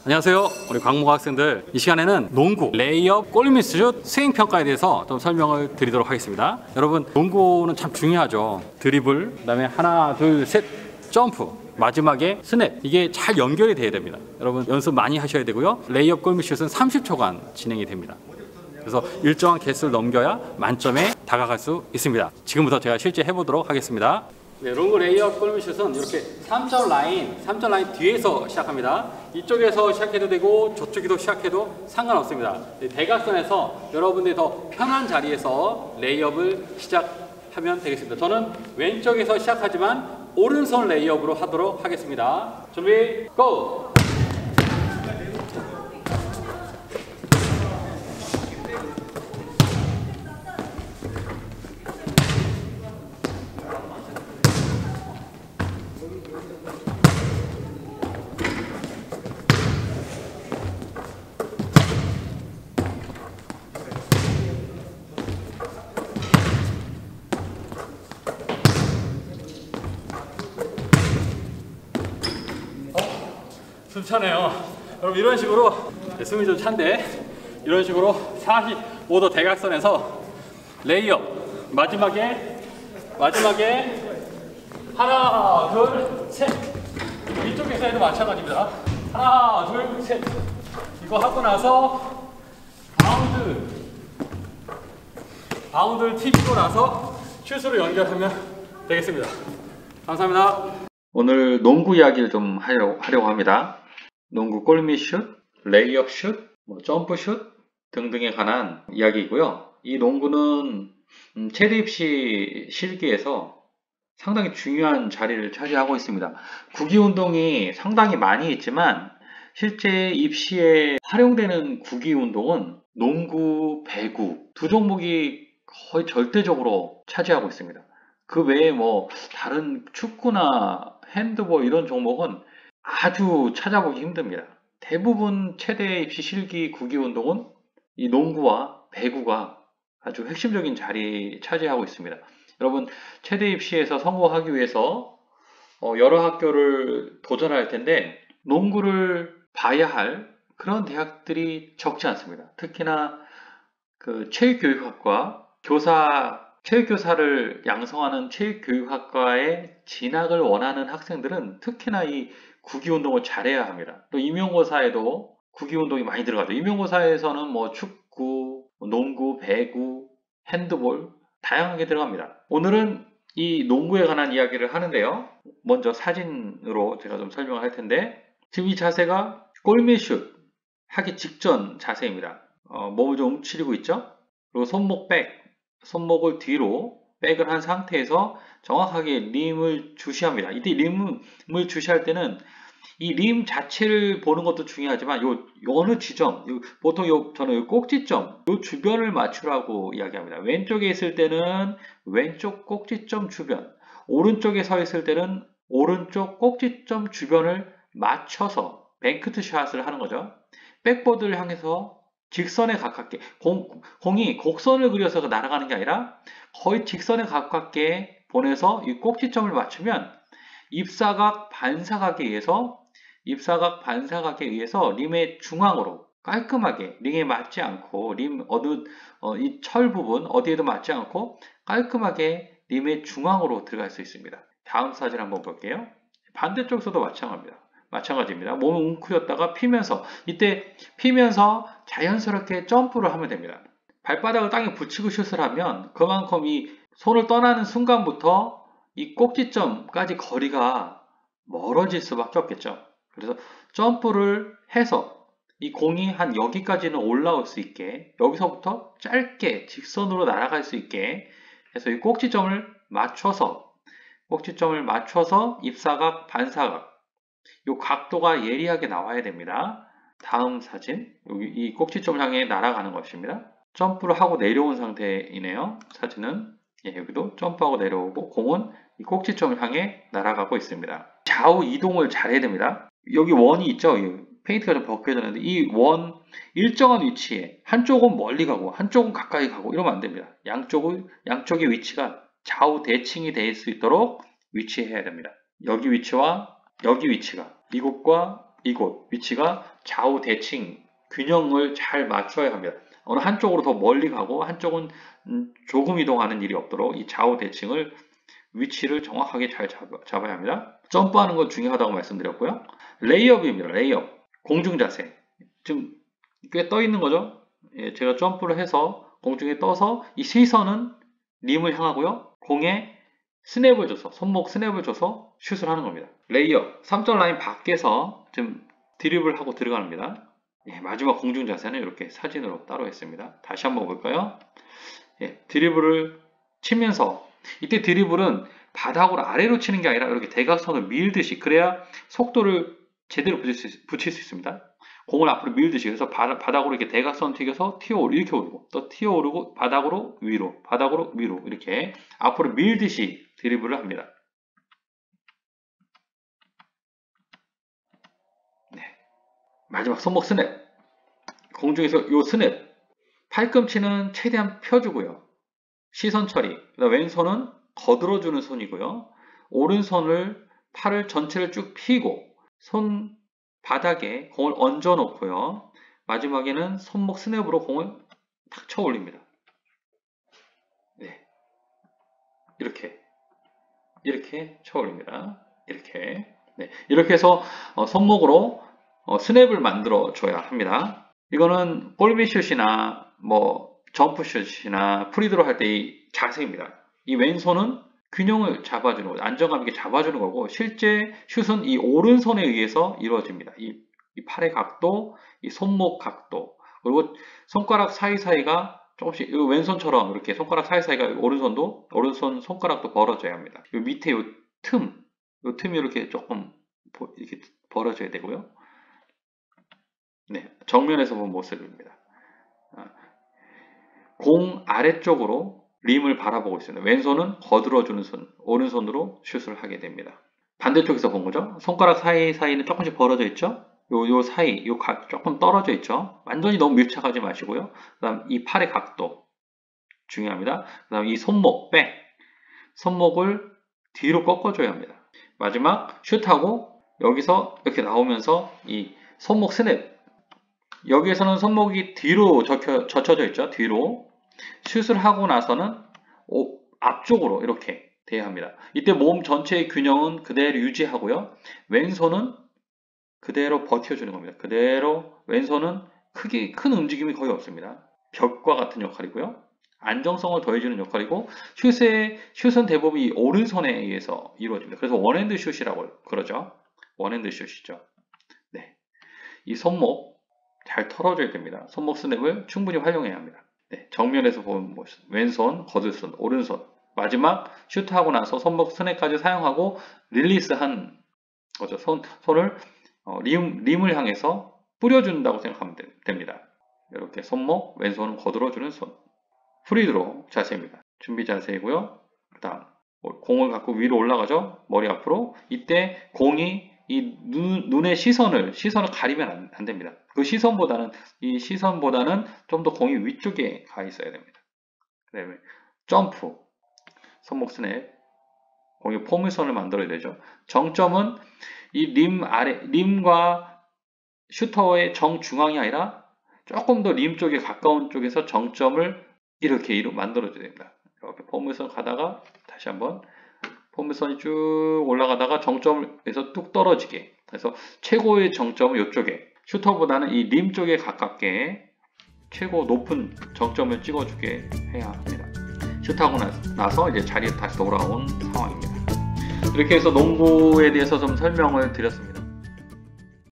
안녕하세요. 우리 광목 학생들, 이 시간에는 농구, 레이업, 골밑슛, 스윙평가에 대해서 좀 설명을 드리도록 하겠습니다. 여러분, 농구는 참 중요하죠. 드리블, 그 다음에 하나, 둘, 셋, 점프, 마지막에 스냅, 이게 잘 연결이 돼야 됩니다. 여러분 연습 많이 하셔야 되고요. 레이업, 골밑슛은 30초간 진행이 됩니다. 그래서 일정한 개수를 넘겨야 만점에 다가갈 수 있습니다. 지금부터 제가 실제 해보도록 하겠습니다. 네, 롱구 레이업 골밑슛은 이렇게 3점 라인 뒤에서 시작합니다. 이쪽에서 시작해도 되고 저쪽에도 시작해도 상관없습니다. 대각선에서 여러분들이 더 편한 자리에서 레이업을 시작하면 되겠습니다. 저는 왼쪽에서 시작하지만 오른손 레이업으로 하도록 하겠습니다. 준비, 고! 숨 차네요. 여러분 이런 식으로 숨이 좀 찬데 이런 식으로 45도 대각선에서 레이업 마지막에 하나 둘 셋 이쪽에서 해도 마찬가지입니다. 하나 둘 셋 이거 하고 나서 바운드를 튀기고 나서 슛으로 연결하면 되겠습니다. 감사합니다. 오늘 농구 이야기를 좀 하려고 합니다. 농구 골밑슛, 레이업슛, 점프슛 등등에 관한 이야기이고요. 이 농구는 체대 입시 실기에서 상당히 중요한 자리를 차지하고 있습니다. 구기 운동이 상당히 많이 있지만 실제 입시에 활용되는 구기 운동은 농구, 배구 두 종목이 거의 절대적으로 차지하고 있습니다. 그 외에 다른 축구나 핸드볼 이런 종목은 아주 찾아보기 힘듭니다. 대부분 체대 입시 실기 구기 운동은 이 농구와 배구가 아주 핵심적인 자리 차지하고 있습니다. 여러분 체대 입시에서 성공하기 위해서 여러 학교를 도전할 텐데 농구를 봐야 할 그런 대학들이 적지 않습니다. 특히나 그 체육교육학과 체육교사를 양성하는 체육교육학과에 진학을 원하는 학생들은 특히나 이 구기운동을 잘해야 합니다. 또 임용고사에도 구기운동이 많이 들어가죠. 임용고사에서는 축구, 농구, 배구, 핸드볼 다양하게 들어갑니다. 오늘은 이 농구에 관한 이야기를 하는데요. 먼저 사진으로 제가 좀 설명을 할 텐데 지금 이 자세가 골밑슛 하기 직전 자세입니다. 몸을 좀 움츠리고 있죠. 그리고 손목을 뒤로 백을 한 상태에서 정확하게 림을 주시합니다. 이때 림을 주시할 때는 이 림 자체를 보는 것도 중요하지만 어느 지점, 보통 저는 꼭지점, 주변을 맞추라고 이야기합니다. 왼쪽에 있을 때는 왼쪽 꼭지점 주변, 오른쪽에 서 있을 때는 오른쪽 꼭지점 주변을 맞춰서 뱅크트 샷을 하는 거죠. 백보드를 향해서 직선에 가깝게 공이 곡선을 그려서 날아가는 게 아니라 거의 직선에 가깝게 보내서 이 꼭지점을 맞추면 입사각 반사각에 의해서 림의 중앙으로 깔끔하게 링에 맞지 않고 이 철 부분 어디에도 맞지 않고 깔끔하게 림의 중앙으로 들어갈 수 있습니다. 다음 사진 한번 볼게요. 반대쪽에서도 마찬가지입니다. 몸을 웅크렸다가 이때 피면서 자연스럽게 점프를 하면 됩니다. 발바닥을 땅에 붙이고 슛을 하면 그만큼 이 손을 떠나는 순간부터 이 꼭지점까지 거리가 멀어질 수밖에 없겠죠. 그래서 점프를 해서 이 공이 한 여기까지는 올라올 수 있게 여기서부터 짧게 직선으로 날아갈 수 있게 해서 이 꼭지점을 맞춰서 입사각, 반사각 이 각도가 예리하게 나와야 됩니다. 다음 사진, 여기 이 꼭지점을 향해 날아가는 것입니다. 점프를 하고 내려온 상태이네요. 사진은 여기도 점프하고 내려오고 공은 이 꼭지점을 향해 날아가고 있습니다. 좌우 이동을 잘해야 됩니다. 여기 원이 있죠. 페인트가 좀 벗겨졌는데 이 원 일정한 위치에 한쪽은 멀리 가고 한쪽은 가까이 가고 이러면 안 됩니다. 양쪽의 위치가 좌우 대칭이 될 수 있도록 위치해야 됩니다. 여기 위치와 여기 위치가 이곳과 이곳 위치가 좌우 대칭 균형을 잘 맞춰야 합니다. 어느 한쪽으로 더 멀리 가고 한쪽은 조금 이동하는 일이 없도록 이 좌우 대칭을 위치를 정확하게 잘 잡아야 합니다. 점프하는 건 중요하다고 말씀드렸고요. 레이업입니다. 레이업. 공중 자세. 지금 꽤 떠 있는 거죠. 예, 제가 점프를 해서 공중에 떠서 이 시선은 림을 향하고요. 공에 스냅을 줘서 손목 스냅을 줘서 슛을 하는 겁니다. 레이업. 3점 라인 밖에서 좀 드리블 하고 들어갑니다. 예, 마지막 공중 자세는 이렇게 사진으로 따로 했습니다. 다시 한번 볼까요? 예, 드리블을 치면서 이때 드리블은 바닥으로 아래로 치는 게 아니라 이렇게 대각선을 밀듯이 그래야 속도를 제대로 붙일 수 있습니다. 공을 앞으로 밀듯이 그래서 바닥으로 이렇게 대각선 튀겨서 튀어오르고 이렇게 오르고 또 튀어오르고 바닥으로 위로 이렇게 앞으로 밀듯이 드리블을 합니다. 네. 마지막 손목 스냅. 공중에서 요 스냅. 팔꿈치는 최대한 펴주고요. 시선 처리. 그다음 왼손은 거들어주는 손이고요. 오른손을 팔을 전체를 쭉 펴고 손 바닥에 공을 얹어 놓고요. 마지막에는 손목 스냅으로 공을 탁 쳐 올립니다. 네. 이렇게 쳐 올립니다. 이렇게. 네. 이렇게 해서 손목으로 스냅을 만들어 줘야 합니다. 이거는 볼미슛이나 뭐 점프슛이나 프리드로 할 때 이 자세입니다. 이 왼손은 균형을 잡아주는 거고 안정감 있게 잡아주는 거고 실제 슛은 이 오른손에 의해서 이루어집니다. 이 팔의 각도, 이 손목 각도 그리고 손가락 사이사이가 조금씩 왼손처럼 이렇게 손가락 사이사이가 오른손 손가락도 벌어져야 합니다. 이 밑에 요 틈이 이렇게 조금 이렇게 벌어져야 되고요. 네, 정면에서 본 모습입니다. 공 아래쪽으로 림을 바라보고 있습니다. 왼손은 거들어주는 손, 오른손으로 슛을 하게 됩니다. 반대쪽에서 본 거죠. 손가락 사이사이는 조금씩 벌어져 있죠. 요 사이, 조금 떨어져 있죠. 완전히 너무 밀착하지 마시고요. 그 다음 이 팔의 각도 중요합니다. 그 다음 이 손목을 뒤로 꺾어줘야 합니다. 마지막 슛하고 여기서 이렇게 나오면서 이 손목 스냅 여기에서는 손목이 뒤로 젖혀져 있죠. 뒤로 슛을 하고 나서는 앞쪽으로 이렇게 돼야 합니다. 이때 몸 전체의 균형은 그대로 유지하고요. 왼손은 그대로 버텨주는 겁니다. 그대로 왼손은 큰 움직임이 거의 없습니다. 벽과 같은 역할이고요. 안정성을 더해주는 역할이고 슛은 대부분 이 오른손에 의해서 이루어집니다. 그래서 원핸드 슛이라고 그러죠. 원핸드 슛이죠. 네, 이 손목 잘 털어줘야 됩니다. 손목 스냅을 충분히 활용해야 합니다. 네, 정면에서 보면 왼손, 거들손, 오른손 마지막 슛하고 나서 손목 스냅까지 사용하고 릴리스한 거죠. 손을 림을 향해서 뿌려준다고 생각하면 됩니다. 이렇게 손목, 왼손은 거들어주는 손 프리드로 자세입니다. 준비 자세이고요. 그 다음 공을 갖고 위로 올라가죠. 머리 앞으로. 이때 공이 이 눈의 시선을 가리면 안 됩니다. 그 시선보다는 좀 더 공이 위쪽에 가 있어야 됩니다. 그 다음에 점프, 손목 스냅, 공의 포물선을 만들어야 되죠. 정점은 이 림과 슈터의 정중앙이 아니라 조금 더 림 쪽에 가까운 쪽에서 정점을 이렇게 만들어줘야 됩니다. 이렇게 포물선 가다가 다시 한번 포물선이 쭉 올라가다가 정점에서 뚝 떨어지게. 그래서 최고의 정점은 이쪽에 슈터보다는 이 림 쪽에 가깝게 최고 높은 정점을 찍어주게 해야 합니다. 슛하고 나서 이제 자리에 다시 돌아온 상황입니다. 이렇게 해서 농구에 대해서 좀 설명을 드렸습니다.